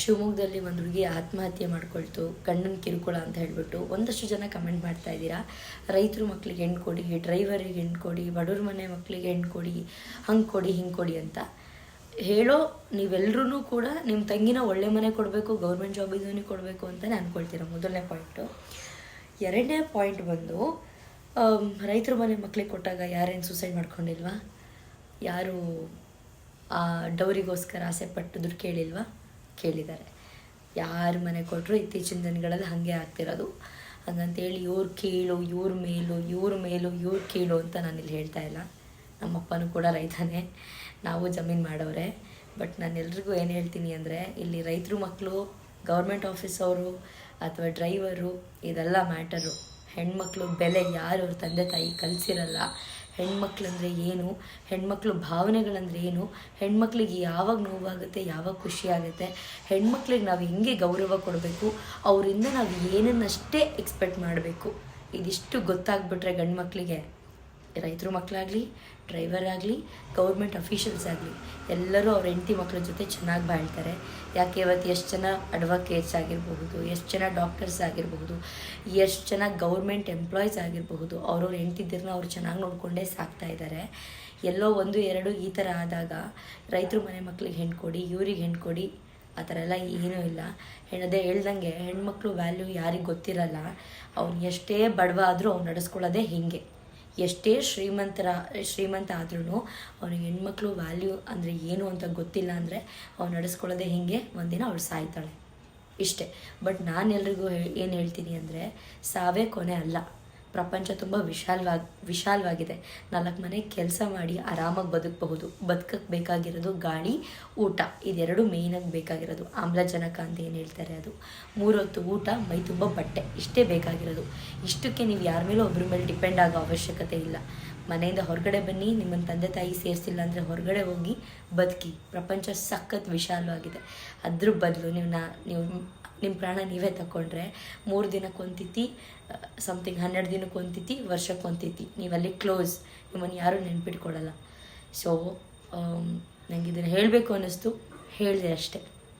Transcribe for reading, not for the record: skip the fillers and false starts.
ಶಿವಮೊಗ್ಗದಲ್ಲಿ ಒಂದು ಹುಡುಗಿ ಆತ್ಮಹತ್ಯೆ ಮಾಡ್ಕೊಳ್ತು, ಗಂಡನ ಕಿರುಕುಳ ಅಂತ ಹೇಳಿಬಿಟ್ಟು ಒಂದಷ್ಟು ಜನ ಕಮೆಂಟ್ ಮಾಡ್ತಾ ಇದ್ದೀರಾ. ರೈತರು ಮಕ್ಕಳಿಗೆ ಹೆಣ್ಣು ಕೊಡಿ, ಡ್ರೈವರಿಗೆ ಹೆಣ್ಣು ಕೊಡಿ, ಬಡವ್ರ ಮನೆ ಮಕ್ಕಳಿಗೆ ಹೆಣ್ಣು ಕೊಡಿ, ಹಂಗೆ ಕೊಡಿ ಹಿಂಗೆ ಕೊಡಿ ಅಂತ ಹೇಳೋ ನೀವೆಲ್ಲರೂ ಕೂಡ ನಿಮ್ಮ ತಂಗಿನ ಒಳ್ಳೆ ಮನೆ ಕೊಡಬೇಕು, ಗೌರ್ಮೆಂಟ್ ಜಾಬ್ ಇದನ್ನೇ ಕೊಡಬೇಕು ಅಂತಲೇ ಅಂದ್ಕೊಳ್ತೀರ. ಮೊದಲನೇ ಪಾಯಿಂಟು. ಎರಡನೇ ಪಾಯಿಂಟ್ ಬಂದು, ರೈತರ ಮನೆ ಮಕ್ಕಳಿಗೆ ಕೊಟ್ಟಾಗ ಯಾರೇನು ಸೂಸೈಡ್ ಮಾಡ್ಕೊಂಡಿಲ್ವಾ? ಯಾರು ಆ ಡೌರಿಗೋಸ್ಕರ ಆಸೆ ಪಟ್ಟು ದುಡ್ಡು ಕೇಳಿಲ್ವಾ? ಕೇಳಿದ್ದಾರೆ. ಯಾರು ಮನೆ ಕೊಟ್ಟರು ಇತ್ತೀಚಿನ ದಿನಗಳಲ್ಲಿ ಹಾಗೆ ಆಗ್ತಿರೋದು. ಹಾಗಂತೇಳಿ ಇವ್ರು ಕೀಳು, ಇವ್ರ ಮೇಲು, ಇವ್ರು ಕೀಳು ಅಂತ ನಾನಿಲ್ಲಿ ಹೇಳ್ತಾ ಇಲ್ಲ. ನಮ್ಮಪ್ಪನೂ ಕೂಡ ರೈತನೇ, ನಾವು ಜಮೀನು ಮಾಡೋರೆ. ಬಟ್ ನಾನು ಎಲ್ರಿಗೂ ಏನು ಹೇಳ್ತೀನಿ ಅಂದರೆ, ಇಲ್ಲಿ ರೈತರು ಮಕ್ಕಳು, ಗೌರ್ಮೆಂಟ್ ಆಫೀಸವರು ಅಥವಾ ಡ್ರೈವರು ಇದೆಲ್ಲ ಮ್ಯಾಟರು. ಹೆಣ್ಮಕ್ಳು ಬೆಲೆ ಯಾರು ಅವ್ರ ತಂದೆ ತಾಯಿ ಕಲಿಸಿರಲ್ಲ. ಹೆಣ್ಮಕ್ಳಂದರೆ ಏನು, ಹೆಣ್ಮಕ್ಳು ಭಾವನೆಗಳಂದರೆ ಏನು, ಹೆಣ್ಮಕ್ಳಿಗೆ ಯಾವಾಗ ನೋವಾಗುತ್ತೆ, ಯಾವಾಗ ಖುಷಿ ಆಗುತ್ತೆ, ಹೆಣ್ಮಕ್ಳಿಗೆ ನಾವು ಹೆಂಗೆ ಗೌರವ ಕೊಡಬೇಕು, ಅವರಿಂದ ನಾವು ಏನನ್ನಷ್ಟೇ ಎಕ್ಸ್ಪೆಕ್ಟ್ ಮಾಡಬೇಕು, ಇದಿಷ್ಟು ಗೊತ್ತಾಗ್ಬಿಟ್ರೆ ಗಂಡು ಮಕ್ಕಳಿಗೆ, ರೈತರು ಮಕ್ಕಳಾಗಲಿ, ಡ್ರೈವರ್ ಆಗಲಿ, ಗೌರ್ಮೆಂಟ್ ಅಫಿಷಿಯಲ್ಸ್ ಆಗಲಿ, ಎಲ್ಲರೂ ಅವ್ರ ಹೆಂಡತಿ ಮಕ್ಕಳ ಜೊತೆ ಚೆನ್ನಾಗಿ ಬಾಳ್ತಾರೆ. ಯಾಕೆ ಇವತ್ತು ಎಷ್ಟು ಜನ ಅಡ್ವೊಕೇಟ್ಸ್ ಆಗಿರಬಹುದು, ಎಷ್ಟು ಜನ ಡಾಕ್ಟರ್ಸ್ ಆಗಿರಬಹುದು, ಎಷ್ಟು ಜನ ಗೌರ್ಮೆಂಟ್ ಎಂಪ್ಲಾಯೀಸ್ ಆಗಿರಬಹುದು, ಅವ್ರವ್ರ ಹೆಂಡತಿದ್ರನ್ನ ಅವ್ರು ಚೆನ್ನಾಗಿ ನೋಡಿಕೊಂಡೇ ಸಾಕ್ತಾ ಇದ್ದಾರೆ. ಎಲ್ಲೋ 1-2 ಈ ಥರ ಆದಾಗ ರೈತರು ಮನೆ ಮಕ್ಕಳಿಗೆ ಹೆಣ್ಣು ಕೊಡಿ, ಇವ್ರಿಗೆ ಹೆಣ್ಣು ಕೊಡಿ, ಆ ಥರ ಎಲ್ಲ ಏನೂ ಇಲ್ಲ. ಅದೇ ಹೇಳ್ದಂಗೆ ಹೆಣ್ಮಕ್ಳು ವ್ಯಾಲ್ಯೂ ಯಾರಿಗೆ ಗೊತ್ತಿರಲ್ಲ. ಅವ್ನು ಎಷ್ಟೇ ಬಡವ ಆದರೂ ಅವ್ನು ನಡೆಸ್ಕೊಳ್ಳೋದೇ ಹೀಗೆ. ಎಷ್ಟೇ ಶ್ರೀಮಂತ ಆದ್ರೂ ಅವನಿಗೆ ಹೆಣ್ಮಕ್ಳು ವ್ಯಾಲ್ಯೂ ಅಂದರೆ ಏನು ಅಂತ ಗೊತ್ತಿಲ್ಲ ಅಂದರೆ ಅವ್ನು ನಡೆಸ್ಕೊಳ್ಳೋದೇ ಹೀಗೆ. ಒಂದಿನ ಅವಳು ಸಾಯ್ತಾಳೆ, ಇಷ್ಟೇ. ಬಟ್ ನಾನು ಎಲ್ರಿಗೂ ಏನು ಹೇಳ್ತೀನಿ ಅಂದರೆ, ಸಾವೇ ಕೊನೆ ಅಲ್ಲ. ಪ್ರಪಂಚ ತುಂಬ ವಿಶಾಲವಾಗಿದೆ. 4 ಮನೆ ಕೆಲಸ ಮಾಡಿ ಆರಾಮಾಗಿ ಬದುಕಕ್ಕೆ ಬೇಕಾಗಿರೋದು ಗಾಳಿ, ಊಟ, ಇದೆರಡು ಮೇಯ್ನಾಗಿ ಬೇಕಾಗಿರೋದು. ಆಮ್ಲಜನಕ ಅಂತ ಏನು ಹೇಳ್ತಾರೆ ಅದು. 3 ಹೊತ್ತು ಊಟ, ಮೈ ತುಂಬ ಬಟ್ಟೆ, ಇಷ್ಟೇ ಬೇಕಾಗಿರೋದು. ಇಷ್ಟಕ್ಕೆ ನೀವು ಯಾರ ಮೇಲೂ ಒಬ್ಬರ ಮೇಲೆ ಡಿಪೆಂಡ್ ಆಗೋ ಅವಶ್ಯಕತೆ ಇಲ್ಲ. ಮನೆಯಿಂದ ಹೊರಗಡೆ ಬನ್ನಿ, ನಿಮ್ಮನ್ನು ತಂದೆ ತಾಯಿ ಸೇರಿಸಿಲ್ಲ ಅಂದರೆ ಹೊರಗಡೆ ಹೋಗಿ ಬದುಕಿ. ಪ್ರಪಂಚ ಸಖತ್ ವಿಶಾಲವಾಗಿದೆ. ಅದ್ರ ಬದಲು ನಿಮ್ಮ ಪ್ರಾಣ ನೀವೇ ತಗೊಂಡ್ರೆ 3 ದಿನಕ್ಕೊಂದು ತಿಥಿ, ಸಮಥಿಂಗ್ 12 ದಿನಕ್ಕೊಂದು ತಿಥಿ, ವರ್ಷಕ್ಕೊಂದು ತಿಥಿ, ನೀವಲ್ಲಿ ಕ್ಲೋಸ್. ನಿಮ್ಮನ್ನು ಯಾರೂ ನೆನ್ಪಿಟ್ಕೊಡಲ್ಲ. ಸೊ ನನಗೆ ಇದನ್ನು ಹೇಳಬೇಕು ಅನ್ನಿಸ್ತು, ಹೇಳಿದೆ ಅಷ್ಟೇ.